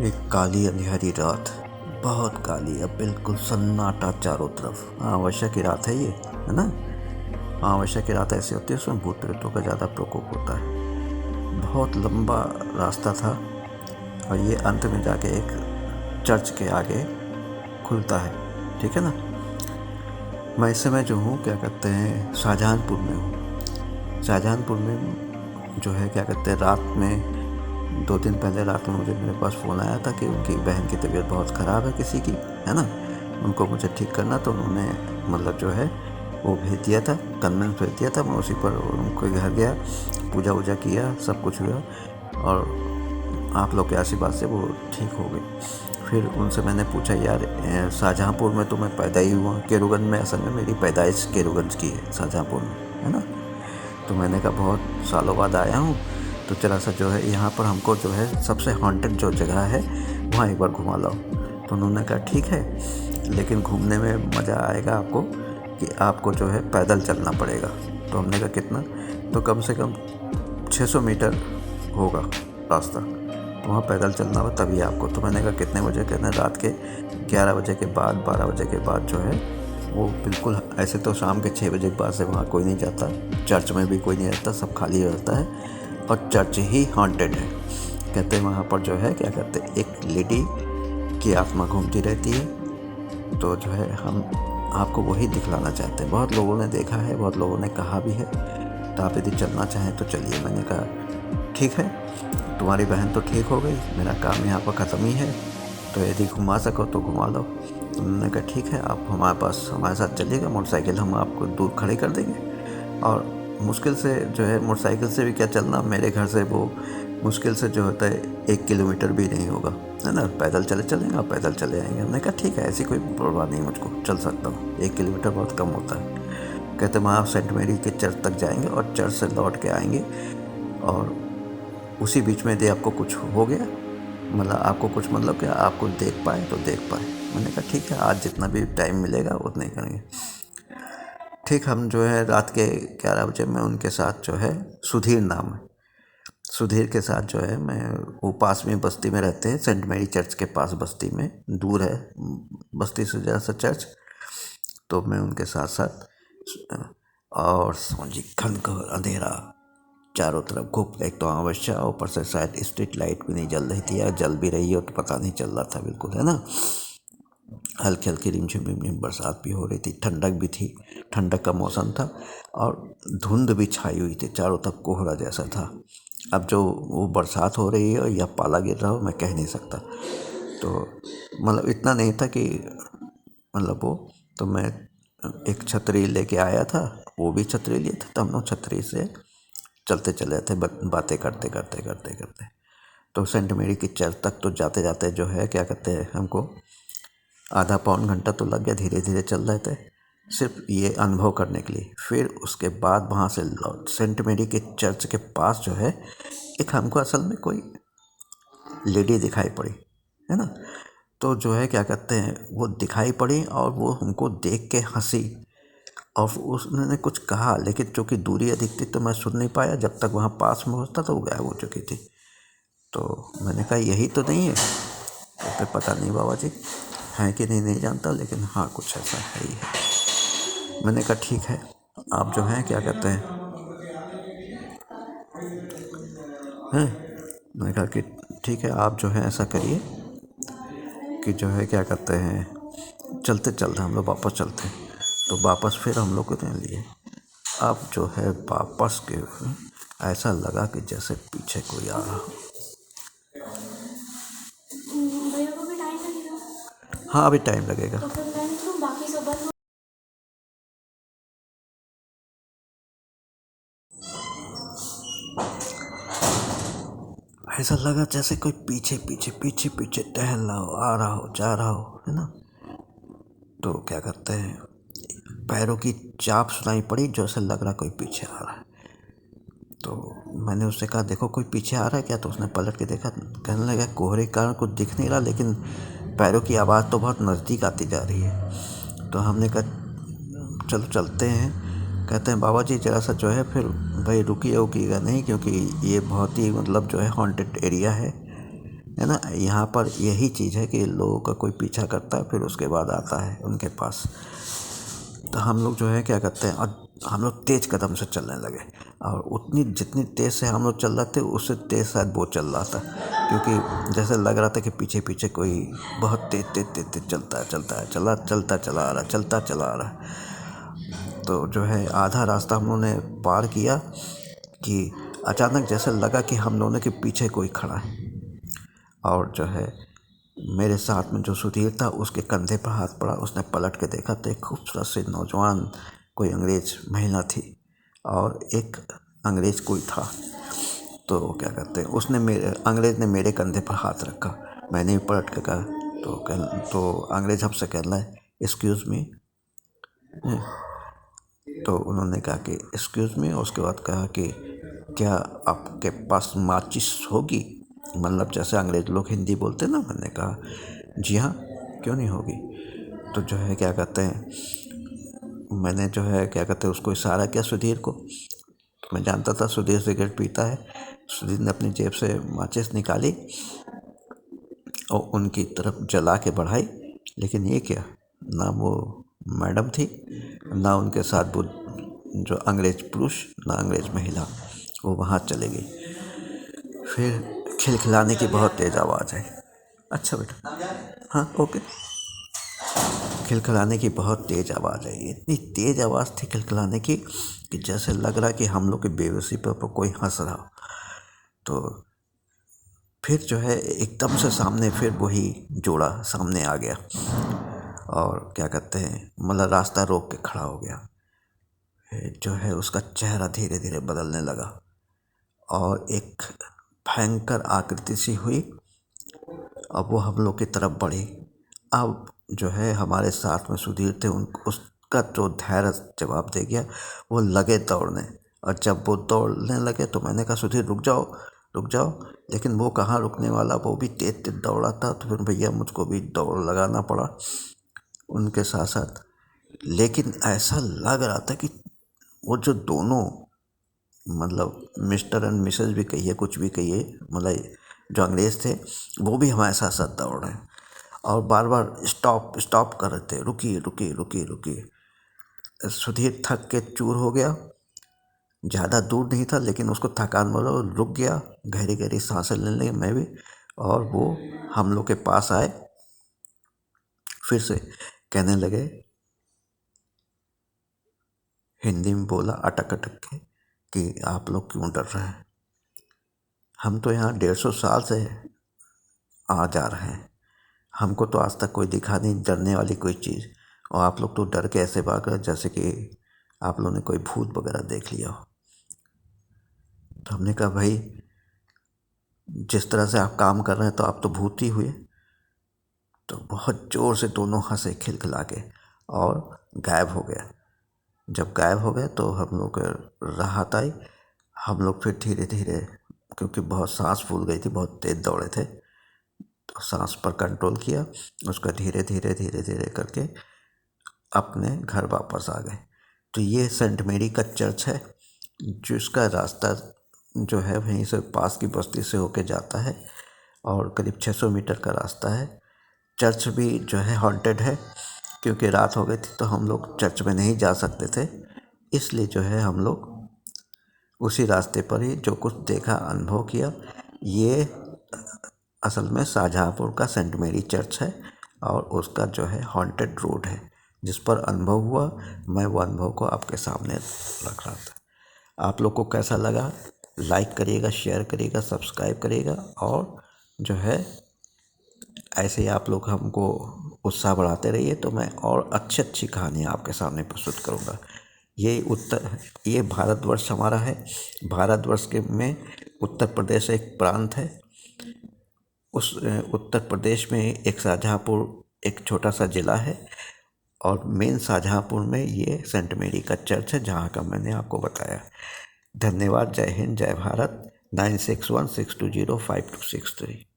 एक काली अंधेरी रात, बहुत काली, अब बिल्कुल सन्नाटा चारों तरफ। अमावस्या की रात है ये, है ना। अमावस्या की रात ऐसी होती है, उसमें भूत प्रेतों का ज़्यादा प्रकोप होता है। बहुत लंबा रास्ता था और ये अंत में जाके एक चर्च के आगे खुलता है, ठीक है ना। मैं इस समय जो हूँ, क्या कहते हैं, शाहजहानपुर में हूँ। शाहजहानपुर में जो है, क्या कहते हैं, रात में 2 दिन पहले रात में मुझे मेरे पास फ़ोन आया था कि उनकी बहन की तबीयत बहुत ख़राब है किसी की, है ना। उनको मुझे ठीक करना, तो उन्होंने मतलब जो है वो भेज दिया था, कन्वेंस भेज दिया था। मैं उसी पर उनके घर गया, पूजा वूजा किया, सब कुछ हुआ और आप लोग के आशीर्वाद से वो ठीक हो गई। फिर उनसे मैंने पूछा, यार शाहजहाँपुर में तो मैं पैदा ही हुआ, केरूगंज में, असल में मेरी पैदाइश केरूगंज की है, शाहजहाँपुर में, है ना। तो मैंने कहा बहुत सालों बाद आया हूँ, तो जरा सा जो है यहाँ पर हमको जो है सबसे हॉन्टेड जो जगह है वहाँ एक बार घुमा लाओ। तो उन्होंने कहा ठीक है, लेकिन घूमने में मज़ा आएगा आपको कि आपको जो है पैदल चलना पड़ेगा। तो हमने कहा कितना? तो कम से कम 600 मीटर होगा रास्ता, वहाँ पैदल चलना हो तभी आपको। तो मैंने कहा कितने बजे? कहना रात के 11 बजे के बाद, 12 बजे के बाद जो है वो बिल्कुल, ऐसे तो शाम के 6 बजे के बाद से वहाँ कोई नहीं जाता, चर्च में भी कोई नहीं रहता, सब खाली रहता है और चर्च ही हॉन्टेड है। कहते हैं वहाँ पर जो है, क्या कहते हैं, एक लेडी की आत्मा घूमती रहती है। तो जो है हम आपको वही दिखलाना चाहते हैं। बहुत लोगों ने देखा है, बहुत लोगों ने कहा भी है, तो आप यदि चलना चाहें तो चलिए। मैंने कहा ठीक है, तुम्हारी बहन तो ठीक हो गई, मेरा काम यहाँ पर ख़त्म ही है, तो यदि घुमा सको तो घुमा लो। उन्होंने कहा ठीक है, आप हमारे पास हमारे साथ चलिएगा, मोटरसाइकिल हम आपको दूर खड़ी कर देंगे। और मुश्किल से जो है, मोटरसाइकिल से भी क्या चलना, मेरे घर से वो मुश्किल से जो होता है 1 किलोमीटर भी नहीं होगा, है ना। पैदल चलेंगे, आप पैदल चले आएंगे। हमने कहा ठीक है, ऐसी कोई परवाह नहीं, मुझको चल सकता हूँ, 1 किलोमीटर बहुत कम होता है। कहते वहाँ सेंट मेरी के चर्च तक जाएंगे और चर्च से लौट के आएंगे, और उसी बीच में यदि आपको कुछ हो गया, मतलब आपको कुछ, मतलब कि आप कुछ देख पाए तो देख पाए। मैंने कहा ठीक है, आज जितना भी टाइम मिलेगा उतना ही करेंगे। ठीक, हम जो है रात के 11 बजे मैं उनके साथ जो है, सुधीर नाम है, सुधीर के साथ जो है, मैं, वो पास में बस्ती में रहते हैं, सेंट मेरी चर्च के पास बस्ती में, दूर है बस्ती से ज़रा सा चर्च। तो मैं उनके साथ साथ, और समझी घनघोर अंधेरा चारों तरफ, घुप, एक तो अमावस्या, ऊपर से शायद स्ट्रीट लाइट भी नहीं जल रही थी, या जल भी रही हो तो पता नहीं चल रहा था बिल्कुल, है ना। हल्की हल्की रिमझिम बरसात भी हो रही थी, ठंडक भी थी, ठंडक का मौसम था, और धुंध भी छाई हुई थी, चारों तरफ कोहरा जैसा था। अब जो वो बरसात हो रही है या पाला गिर रहा हो, मैं कह नहीं सकता। तो मतलब इतना नहीं था कि, मतलब वो, तो मैं एक छतरी लेके आया था, वो भी छतरी लिए थे, तो हम लोग छतरी से चलते चले थे, बातें करते करते करते करते। तो सेंट मेरी की चर्च तक तो जाते जाते जो है, क्या कहते हैं, हमको आधा पौन घंटा तो लग गया, धीरे धीरे चल रहे थे, सिर्फ ये अनुभव करने के लिए। फिर उसके बाद वहाँ से लौट, सेंट मेरी के चर्च के पास जो है, एक हमको असल में कोई लेडी दिखाई पड़ी, है ना। तो जो है, क्या कहते हैं, वो दिखाई पड़ी और वो हमको देख के हंसी, और उसने कुछ कहा, लेकिन चूँकि दूरी अधिक थी तो मैं सुन नहीं पाया। जब तक वहाँ पास में पहुँचता तो वो गायब हो चुकी थी। तो मैंने कहा यही तो नहीं है? तो फिर पता नहीं बाबा जी हैं कि नहीं जानता, लेकिन हाँ कुछ ऐसा है ही है। मैंने कहा ठीक है, आप जो हैं, क्या कहते हैं, मैंने कहा कि ठीक है, आप जो है ऐसा करिए कि जो है, क्या कहते हैं, चलते चलते हम लोग वापस चलते हैं। तो वापस फिर हम लोग को लिए, अब जो है वापस के, ऐसा लगा कि जैसे पीछे कोई आ रहा। भैया को भी टाइम लगेगा? हाँ, अभी टाइम लगेगा। तो फिर मैं तो बाकी सब बंद। ऐसा लगा जैसे कोई पीछे पीछे पीछे पीछे टहल रहा हो, आ रहा हो, जा रहा हो, है ना। तो क्या करते हैं, पैरों की चाप सुनाई पड़ी, जैसे लग रहा कोई पीछे आ रहा है। तो मैंने उससे कहा देखो कोई पीछे आ रहा है क्या? तो उसने पलट के देखा, कहने लगा कोहरे के कारण कुछ दिख नहीं रहा, लेकिन पैरों की आवाज़ तो बहुत नज़दीक आती जा रही है। तो हमने कहा चलो चलते हैं। कहते हैं बाबा जी ज़रा सा जो है, फिर भाई रुकिएगा नहीं, क्योंकि ये बहुत ही, मतलब जो है, हॉन्टेड एरिया है, है ना। यहाँ पर यही चीज़ है कि लोगों का कोई पीछा करता है, फिर उसके बाद आता है उनके पास। तो हम लोग जो है क्या करते हैं, और हम लोग तेज़ कदम से चलने लगे, और उतनी जितनी तेज़ से हम लोग चल रहे थे उससे तेज़ शायद वो चल रहा था, क्योंकि जैसे लग रहा था कि पीछे पीछे कोई बहुत तेज तेज तेज तेज चलता है चलता चला आ रहा है। तो जो है आधा रास्ता हम लोगों ने पार किया कि अचानक जैसे लगा कि हम लोगों के पीछे कोई खड़ा है, और जो है मेरे साथ में जो सुधीर था उसके कंधे पर हाथ पड़ा। उसने पलट के देखा तो एक खूबसूरत सी नौजवान कोई अंग्रेज महिला थी, और एक अंग्रेज कोई था। तो क्या कहते हैं, अंग्रेज ने मेरे कंधे पर हाथ रखा, मैंने भी पलट के कहा। तो अंग्रेज हमसे कह रहा है एक्सक्यूज़ मी। तो उन्होंने कहा कि एक्सक्यूज़ मी, और उसके बाद कहा कि क्या आपके पास माचिस होगी, मतलब जैसे अंग्रेज लोग हिंदी बोलते हैं ना। मैंने कहा जी हाँ, क्यों नहीं होगी। तो जो है क्या कहते हैं, मैंने जो है क्या कहते हैं उसको इशारा किया सुधीर को। मैं जानता था सुधीर सिगरेट पीता है। सुधीर ने अपनी जेब से माचिस निकाली और उनकी तरफ जला के बढ़ाई, लेकिन ये क्या, ना वो मैडम थी, ना उनके साथ वो जो अंग्रेज पुरुष, ना अंग्रेज महिला, वो वहाँ चले गई। फिर खिलखिलाने की बहुत तेज़ आवाज़ आई। अच्छा बेटा, हाँ ओके। खिलखिलाने की बहुत तेज़ आवाज़ आई, इतनी तेज़ आवाज़ थी खिलखिलाने की कि जैसे लग रहा कि हम लोग की बेबसी पर कोई हंस रहा हो। तो फिर जो है एकदम से सामने फिर वही जोड़ा सामने आ गया, और क्या कहते हैं मतलब रास्ता रोक के खड़ा हो गया। जो है उसका चेहरा धीरे धीरे बदलने लगा, और एक भयंकर आकृति सी हुई। अब वो हम लोग की तरफ बढ़ी। अब जो है हमारे साथ में सुधीर थे, उसका जो धैर्य जवाब दे गया, वो लगे दौड़ने। और जब वो दौड़ने लगे तो मैंने कहा सुधीर रुक जाओ रुक जाओ, लेकिन वो कहाँ रुकने वाला, वो भी तेज तेज दौड़ा था। तो फिर भैया मुझको भी दौड़ लगाना पड़ा उनके साथ साथ। लेकिन ऐसा लग रहा था कि वो जो दोनों, मतलब मिस्टर एंड मिसेज भी कहिए, कुछ भी कहिए, मतलब जो अंग्रेज थे वो भी हमारे साथ साथ दौड़ रहे हैं, और बार बार स्टॉप स्टॉप कर रहे थे, रुकिए रुकिए रुकिए रुकिए। सुधीर थक के चूर हो गया, ज़्यादा दूर नहीं था लेकिन उसको थकान वाला, रुक गया, गहरी गहरी सांसें लेने लगे, मैं भी। और वो हम लोग के पास आए, फिर से कहने लगे, हिंदी में बोला अटक अटक के कि आप लोग क्यों डर रहे हैं, हम तो यहाँ 150 साल से आ जा रहे हैं, हमको तो आज तक कोई दिखा नहीं डरने वाली कोई चीज़, और आप लोग तो डर के ऐसे भाग रहे जैसे कि आप लोगों ने कोई भूत वगैरह देख लिया हो। तो हमने कहा भाई जिस तरह से आप काम कर रहे हैं तो आप तो भूत ही हुए। तो बहुत ज़ोर से दोनों हंसे खिलखिला के, और गायब हो गया। जब गायब हो गए तो हम लोग राहत आई। हम लोग फिर धीरे धीरे, क्योंकि बहुत सांस फूल गई थी, बहुत तेज दौड़े थे, तो सांस पर कंट्रोल किया, उसका धीरे धीरे धीरे धीरे करके अपने घर वापस आ गए। तो ये सेंट मेरी का चर्च है, जिसका रास्ता जो है वहीं से पास की बस्ती से होके जाता है, और करीब 600 मीटर का रास्ता है। चर्च भी जो है हॉन्टेड है, क्योंकि रात हो गई थी तो हम लोग चर्च में नहीं जा सकते थे, इसलिए जो है हम लोग उसी रास्ते पर ही जो कुछ देखा, अनुभव किया। ये असल में शाहजहाँपुर का सेंट मेरी चर्च है, और उसका जो है हॉन्टेड रोड है जिस पर अनुभव हुआ। मैं वो अनुभव को आपके सामने रख रहा था। आप लोग को कैसा लगा, लाइक करिएगा, शेयर करिएगा, सब्सक्राइब करिएगा, और जो है ऐसे ही आप लोग हमको उत्साह बढ़ाते रहिए, तो मैं और अच्छी अच्छी कहानियाँ आपके सामने प्रस्तुत करूँगा। ये भारतवर्ष हमारा है। भारतवर्ष के में उत्तर प्रदेश एक प्रांत है। उस उत्तर प्रदेश में एक शाहजहाँपुर एक छोटा सा ज़िला है, और मेन शाहजहाँपुर में ये सेंट मेरी का चर्च है जहाँ का मैंने आपको बताया। धन्यवाद। जय हिंद, जय भारत। 9616205263।